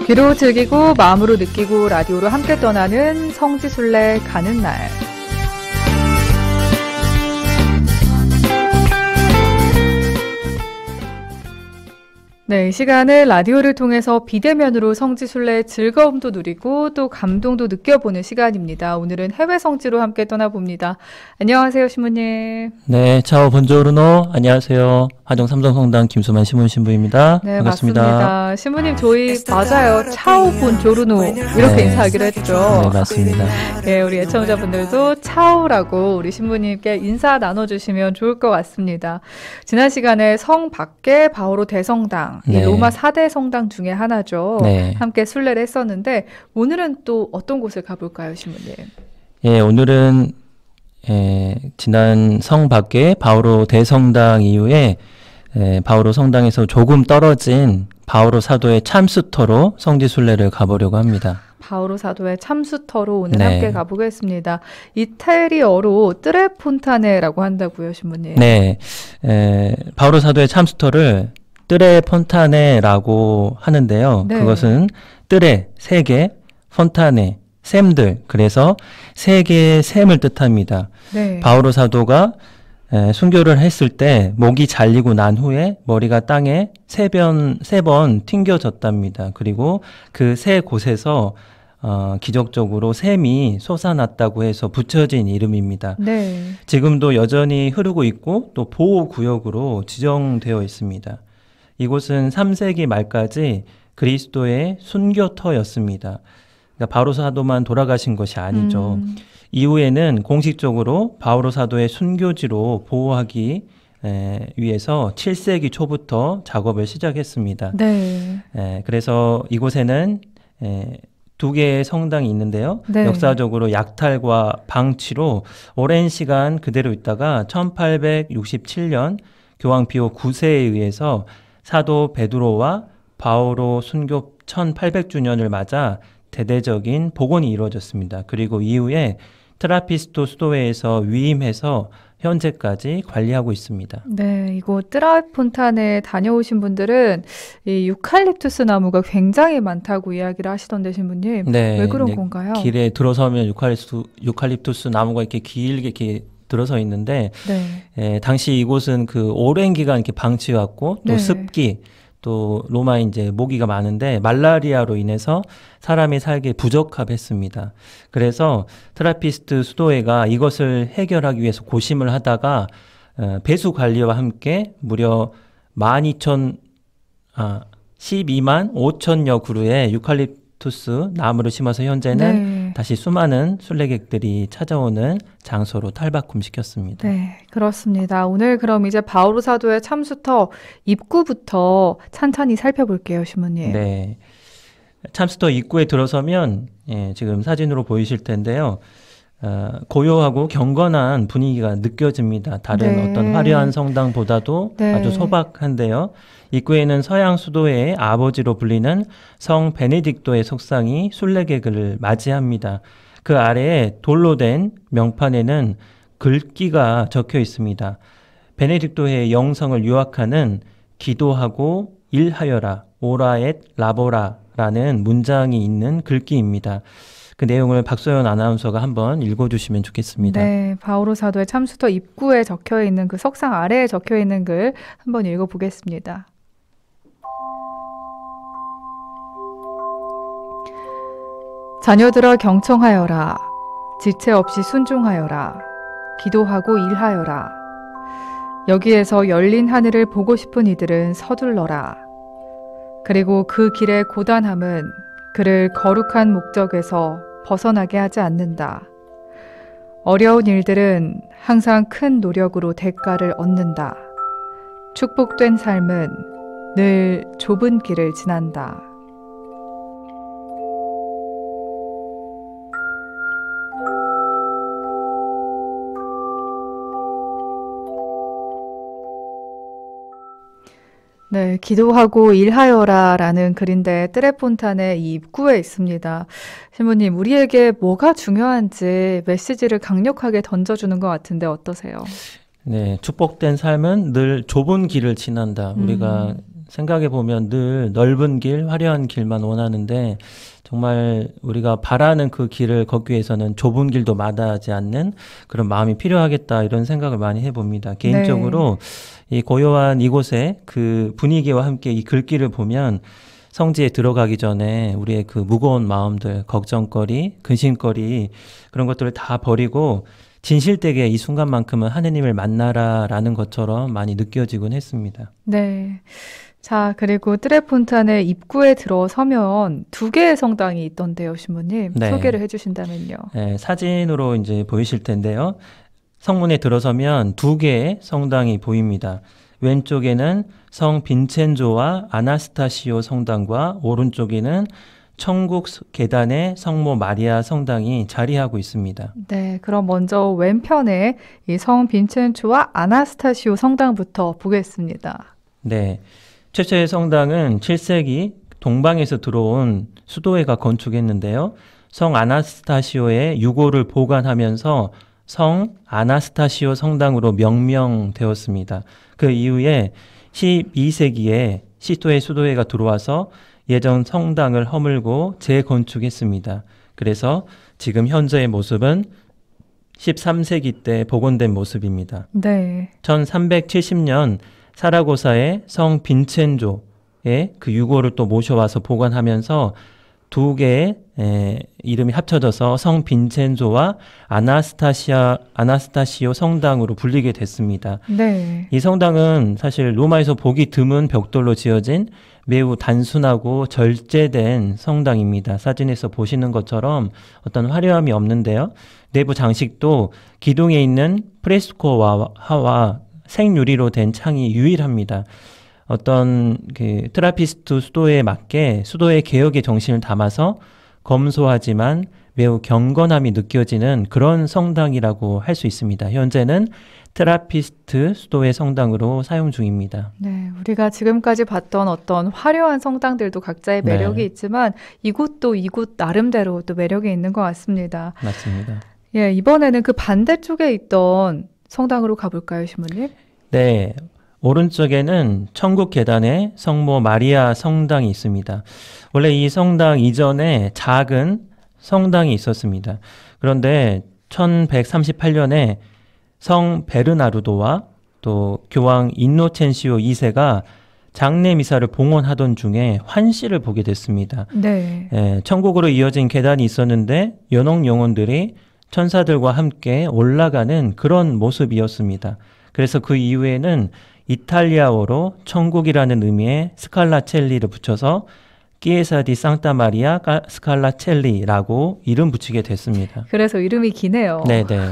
귀로 즐기고 마음으로 느끼고 라디오로 함께 떠나는 성지순례 가는 날. 네, 이 시간은 라디오를 통해서 비대면으로 성지순례의 즐거움도 누리고 또 감동도 느껴보는 시간입니다. 오늘은 해외 성지로 함께 떠나봅니다. 안녕하세요, 신부님. 네, 차오 본조르노. 안녕하세요. 하정 삼성성당 김수만 신문 신부입니다. 네, 반갑습니다. 맞습니다. 신부님, 저희 맞아요. 차오 본조르노 이렇게 네. 인사하기로 했죠. 네, 맞습니다. 네, 우리 애청자분들도 차오라고 우리 신부님께 인사 나눠주시면 좋을 것 같습니다. 지난 시간에 성 밖에 바오로 대성당, 이 네. 로마 4대 성당 중에 하나죠. 네. 함께 순례를 했었는데 오늘은 또 어떤 곳을 가볼까요, 신부님? 예, 오늘은 지난 성 밖에 바오로 대성당 이후에 바오로 성당에서 조금 떨어진 바오로 사도의 참수터로 성지순례를 가보려고 합니다. 바오로 사도의 참수터로 오늘 네. 함께 가보겠습니다. 이탈리어로 뜨레폰타네라고 한다고요, 신부님? 네, 바오로 사도의 참수터를 뜨레 폰타네라고 하는데요. 네. 그것은 뜨레, 세계, 폰타네, 샘들, 그래서 세 개의 샘을 뜻합니다. 네. 바오로 사도가 순교를 했을 때 목이 잘리고 난 후에 머리가 땅에 세 번 튕겨졌답니다. 그리고 그 세 곳에서 기적적으로 샘이 솟아났다고 해서 붙여진 이름입니다. 네. 지금도 여전히 흐르고 있고 또 보호구역으로 지정되어 있습니다. 이곳은 3세기 말까지 그리스도의 순교터였습니다. 그러니까 바오로 사도만 돌아가신 것이 아니죠. 이후에는 공식적으로 바오로 사도의 순교지로 보호하기 위해서 7세기 초부터 작업을 시작했습니다. 네. 그래서 이곳에는 두 개의 성당이 있는데요. 네. 역사적으로 약탈과 방치로 오랜 시간 그대로 있다가 1867년 교황 피오 9세에 의해서 사도 베드로와 바오로 순교 1800주년을 맞아 대대적인 복원이 이루어졌습니다. 그리고 이후에 트라피스토 수도회에서 위임해서 현재까지 관리하고 있습니다. 네, 이곳 뜨라폰탄에 다녀오신 분들은 이 유칼립투스 나무가 굉장히 많다고 이야기를 하시던데, 신부님. 네, 왜 그런 네, 건가요? 길에 들어서면 유칼립투스 나무가 이렇게 길게 이렇게 들어서 있는데, 네. 당시 이곳은 그 오랜 기간 이렇게 방치해왔고 또 네. 습기, 또 로마에 이제 모기가 많은데 말라리아로 인해서 사람이 살기 부적합했습니다. 그래서 트라피스트 수도회가 이것을 해결하기 위해서 고심을 하다가 배수 관리와 함께 무려 12만 5천여 그루의 유칼립투스 나무를 심어서 현재는 네. 다시 수많은 순례객들이 찾아오는 장소로 탈바꿈시켰습니다. 네, 그렇습니다. 오늘 그럼 이제 바오로 사도의 참수터 입구부터 찬찬히 살펴볼게요, 신부님. 네. 참수터 입구에 들어서면 지금 사진으로 보이실 텐데요. 고요하고 경건한 분위기가 느껴집니다. 다른 네. 어떤 화려한 성당보다도 네. 아주 소박한데요. 입구에는 서양 수도의 아버지로 불리는 성 베네딕토의 석상이 순례객을 맞이합니다. 그 아래에 돌로 된 명판에는 글귀가 적혀 있습니다. 베네딕토의 영성을 유학하는 기도하고 일하여라, 오라엣 라보라라는 문장이 있는 글귀입니다. 그 내용을 박소연 아나운서가 한번 읽어주시면 좋겠습니다. 네, 바오로 사도의 참수터 입구에 적혀 있는 그 석상 아래에 적혀 있는 글 한번 읽어보겠습니다. 자녀들아 경청하여라. 지체 없이 순종하여라. 기도하고 일하여라. 여기에서 열린 하늘을 보고 싶은 이들은 서둘러라. 그리고 그 길의 고단함은 그를 거룩한 목적에서 벗어나게 하지 않는다. 어려운 일들은 항상 큰 노력으로 대가를 얻는다. 축복된 삶은 늘 좁은 길을 지난다. 네, 기도하고 일하여라라는 글인데 뜨레폰탄의 이 입구에 있습니다. 신부님, 우리에게 뭐가 중요한지 메시지를 강력하게 던져주는 것 같은데 어떠세요? 네, 축복된 삶은 늘 좁은 길을 지난다. 우리가 생각해 보면 늘 넓은 길, 화려한 길만 원하는데 정말 우리가 바라는 그 길을 걷기 위해서는 좁은 길도 마다하지 않는 그런 마음이 필요하겠다 이런 생각을 많이 해봅니다. 개인적으로 이 고요한 이곳에 그 분위기와 함께 이 글귀를 보면 성지에 들어가기 전에 우리의 그 무거운 마음들, 걱정거리, 근심거리 그런 것들을 다 버리고 진실되게 이 순간만큼은 하느님을 만나라라는 것처럼 많이 느껴지곤 했습니다. 네. 자, 그리고 트레폰탄의 입구에 들어서면 두 개의 성당이 있던데요, 신부님. 네. 소개를 해주신다면요. 네, 사진으로 이제 보이실 텐데요. 성문에 들어서면 두 개의 성당이 보입니다. 왼쪽에는 성 빈첸조와 아나스타시오 성당과 오른쪽에는 천국 계단의 성모 마리아 성당이 자리하고 있습니다. 네, 그럼 먼저 왼편에 이 성 빈첸초와 아나스타시오 성당부터 보겠습니다. 네, 최초의 성당은 7세기 동방에서 들어온 수도회가 건축했는데요. 성 아나스타시오의 유고를 보관하면서 성 아나스타시오 성당으로 명명되었습니다. 그 이후에 12세기에 시토의 수도회가 들어와서 예전 성당을 허물고 재건축했습니다. 그래서 지금 현재의 모습은 13세기 때 복원된 모습입니다. 네. 1370년 사라고사의 성 빈첸조의 그 유고를 또 모셔와서 보관하면서 두 개의 이름이 합쳐져서 성 빈첸조와 아나스타시오 성당으로 불리게 됐습니다. 네. 이 성당은 사실 로마에서 보기 드문 벽돌로 지어진 매우 단순하고 절제된 성당입니다. 사진에서 보시는 것처럼 어떤 화려함이 없는데요. 내부 장식도 기둥에 있는 프레스코와 생유리로 된 창이 유일합니다. 어떤 그 트라피스트 수도에 맞게 수도의 개혁의 정신을 담아서 검소하지만 매우 경건함이 느껴지는 그런 성당이라고 할 수 있습니다. 현재는 트라피스트 수도의 성당으로 사용 중입니다. 네, 우리가 지금까지 봤던 어떤 화려한 성당들도 각자의 매력이 있지만 이곳도 이곳 나름대로 또 매력이 있는 것 같습니다. 맞습니다. 예, 이번에는 그 반대쪽에 있던 성당으로 가볼까요, 신부님? 네. 오른쪽에는 천국 계단에 성모 마리아 성당이 있습니다. 원래 이 성당 이전에 작은 성당이 있었습니다. 그런데 1138년에 성 베르나르도와 또 교황 인노첸시오 2세가 장례 미사를 봉헌하던 중에 환시를 보게 됐습니다. 네. 천국으로 이어진 계단이 있었는데 연옥 영혼들이 천사들과 함께 올라가는 그런 모습이었습니다. 그래서 그 이후에는 이탈리아어로 천국이라는 의미의 스칼라첼리를 붙여서 키에사 디 상타 마리아 스칼라첼리라고 이름 붙이게 됐습니다. 그래서 이름이 기네요. 네네.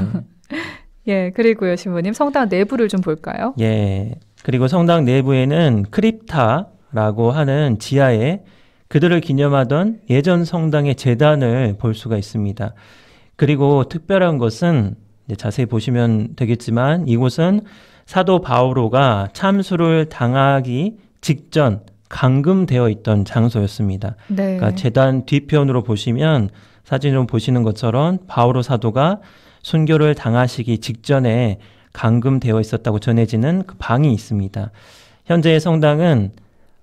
예, 그리고요, 신부님, 성당 내부를 좀 볼까요? 예. 그리고 성당 내부에는 크립타라고 하는 지하에 그들을 기념하던 예전 성당의 제단을 볼 수가 있습니다. 그리고 특별한 것은 자세히 보시면 되겠지만 이곳은 사도 바오로가 참수를 당하기 직전 감금되어 있던 장소였습니다. 네. 그러니까 제단 뒤편으로 보시면 사진으로 보시는 것처럼 바오로 사도가 순교를 당하시기 직전에 감금되어 있었다고 전해지는 그 방이 있습니다. 현재의 성당은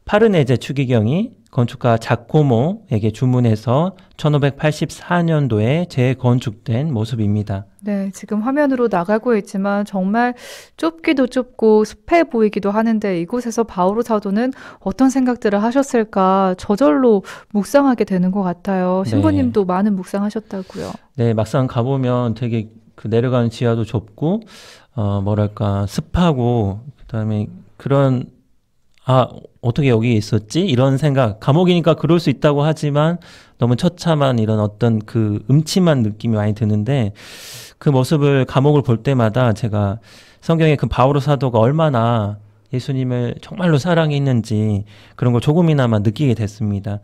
파르네제 추기경이 건축가 자코모에게 주문해서 1584년도에 재건축된 모습입니다. 네, 지금 화면으로 나가고 있지만 정말 좁기도 좁고 습해 보이기도 하는데 이곳에서 바오로 사도는 어떤 생각들을 하셨을까 저절로 묵상하게 되는 것 같아요. 신부님도 많은 묵상하셨다고요. 네, 막상 가보면 되게 그 내려가는 지하도 좁고 뭐랄까 습하고 그다음에 그런 어떻게 여기 있었지? 이런 생각, 감옥이니까 그럴 수 있다고 하지만 너무 처참한 이런 어떤 그 음침한 느낌이 많이 드는데 그 모습을 감옥을 볼 때마다 제가 성경의 그 바오로 사도가 얼마나 예수님을 정말로 사랑했는지 그런 걸 조금이나마 느끼게 됐습니다.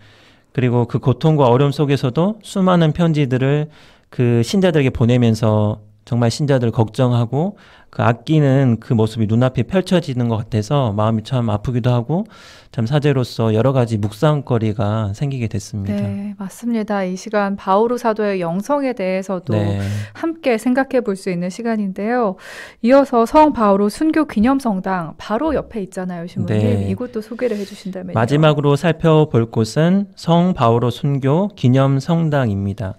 그리고 그 고통과 어려움 속에서도 수많은 편지들을 그 신자들에게 보내면서 정말 신자들 걱정하고 그 아끼는 그 모습이 눈앞에 펼쳐지는 것 같아서 마음이 참 아프기도 하고 참 사제로서 여러 가지 묵상거리가 생기게 됐습니다. 네, 맞습니다. 이 시간 바오로 사도의 영성에 대해서도 네. 함께 생각해 볼 수 있는 시간인데요. 이어서 성 바오로 순교 기념성당 바로 옆에 있잖아요, 신부님. 네. 이것도 소개를 해주신다면요. 마지막으로 살펴볼 곳은 성 바오로 순교 기념성당입니다.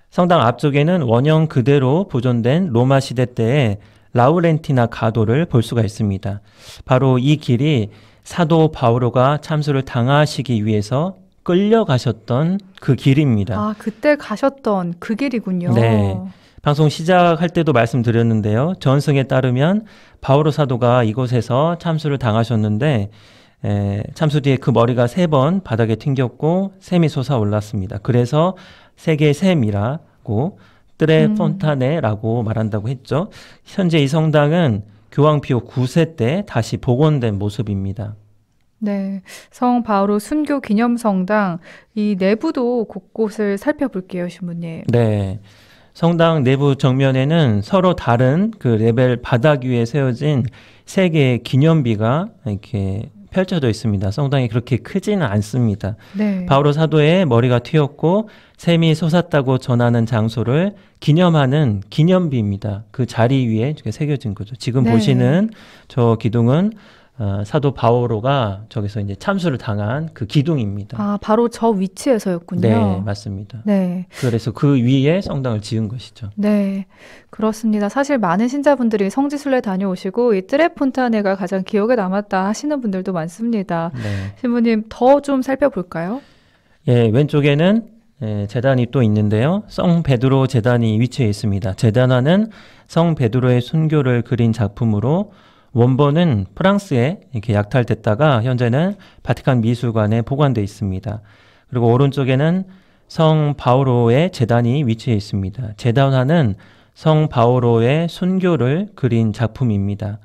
성당 앞쪽에는 원형 그대로 보존된 로마 시대 때의 라우렌티나 가도를 볼 수가 있습니다. 바로 이 길이 사도 바오로가 참수를 당하시기 위해서 끌려가셨던 그 길입니다. 아, 그때 가셨던 그 길이군요. 네. 방송 시작할 때도 말씀드렸는데요. 전승에 따르면 바오로 사도가 이곳에서 참수를 당하셨는데 참수 뒤에 그 머리가 3번 바닥에 튕겼고 샘이 솟아올랐습니다. 그래서 세계의 샘이라고 뜨레 폰타네라고 말한다고 했죠. 현재 이 성당은 교황 피오 9세 때 다시 복원된 모습입니다. 네, 성 바오로 순교 기념성당 이 내부도 곳곳을 살펴볼게요, 신부님. 네. 성당 내부 정면에는 서로 다른 그 레벨 바닥 위에 세워진 3개의 기념비가 이렇게 펼쳐져 있습니다. 성당이 그렇게 크지는 않습니다. 네. 바오로 사도의 머리가 튀었고 샘이 솟았다고 전하는 장소를 기념하는 기념비입니다. 그 자리 위에 이렇게 새겨진 거죠. 지금 네. 보시는 저 기둥은 사도 바오로가 저기서 이제 참수를 당한 그 기둥입니다. 아, 바로 저 위치에서였군요. 네, 맞습니다. 네. 그래서 그 위에 성당을 지은 것이죠. 네, 그렇습니다. 사실 많은 신자분들이 성지순례 다녀오시고 이 트레폰타네가 가장 기억에 남았다 하시는 분들도 많습니다. 네. 신부님 더 좀 살펴볼까요? 예, 왼쪽에는 제단이 또 있는데요. 성 베드로 제단이 위치해 있습니다. 제단화는 성 베드로의 순교를 그린 작품으로 원본은 프랑스에 이렇게 약탈됐다가 현재는 바티칸 미술관에 보관되어 있습니다. 그리고 오른쪽에는 성 바오로의 제단이 위치해 있습니다. 제단화는 성 바오로의 순교를 그린 작품입니다.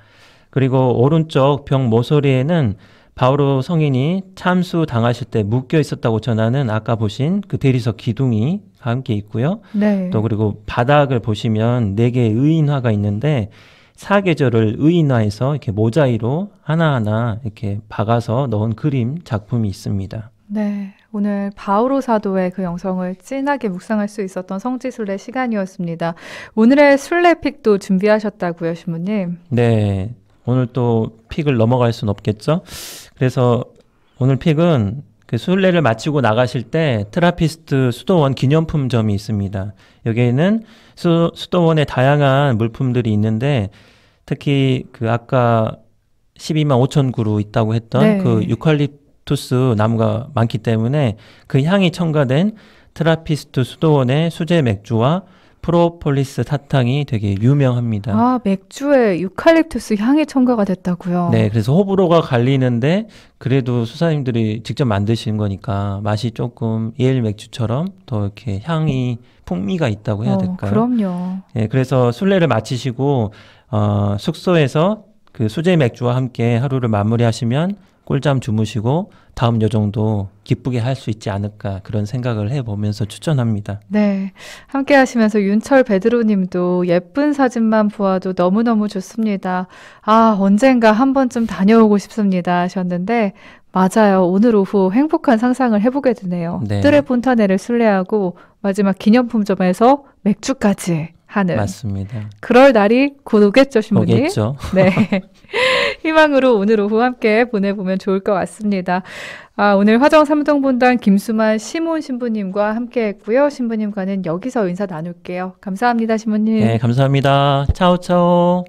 그리고 오른쪽 벽 모서리에는 바오로 성인이 참수 당하실 때 묶여 있었다고 전하는 아까 보신 그 대리석 기둥이 함께 있고요. 네. 또 그리고 바닥을 보시면 4개의 의인화가 있는데 사계절을 의인화해서 이렇게 모자이로 하나하나 이렇게 박아서 넣은 그림 작품이 있습니다. 네, 오늘 바오로 사도의 그 영성을 진하게 묵상할 수 있었던 성지순례 시간이었습니다. 오늘의 순례픽도 준비하셨다고요, 신부님? 네, 오늘 또 픽을 넘어갈 순 없겠죠? 그래서 오늘 픽은 그 순례를 마치고 나가실 때 트라피스트 수도원 기념품점이 있습니다. 여기에는 수도원에 다양한 물품들이 있는데 특히 그 아까 12만 5천 그루 있다고 했던 네. 그 유칼립투스 나무가 많기 때문에 그 향이 첨가된 트라피스트 수도원의 수제 맥주와 프로폴리스 사탕이 되게 유명합니다. 아, 맥주에 유칼립투스 향이 첨가가 됐다고요? 네, 그래서 호불호가 갈리는데 그래도 수사님들이 직접 만드시는 거니까 맛이 조금 예일 맥주처럼 더 이렇게 향이 풍미가 있다고 해야 될까요? 그럼요. 네, 그래서 순례를 마치시고 숙소에서 그 수제 맥주와 함께 하루를 마무리하시면 꿀잠 주무시고 다음 여정도 기쁘게 할 수 있지 않을까 그런 생각을 해보면서 추천합니다. 네, 함께 하시면서 윤철 베드로님도 예쁜 사진만 보아도 너무너무 좋습니다. 아, 언젠가 한 번쯤 다녀오고 싶습니다 하셨는데 맞아요. 오늘 오후 행복한 상상을 해보게 되네요. 네. 뜨레 폰타네를 순례하고 마지막 기념품점에서 맥주까지 하는 맞습니다. 그럴 날이 곧 오겠죠, 신부님? 오겠죠. 네. 희망으로 오늘 오후 함께 보내보면 좋을 것 같습니다. 아, 오늘 화정 삼동본당 김수만 시몬 신부님과 함께 했고요. 신부님과는 여기서 인사 나눌게요. 감사합니다, 신부님. 네, 감사합니다. 차오차오.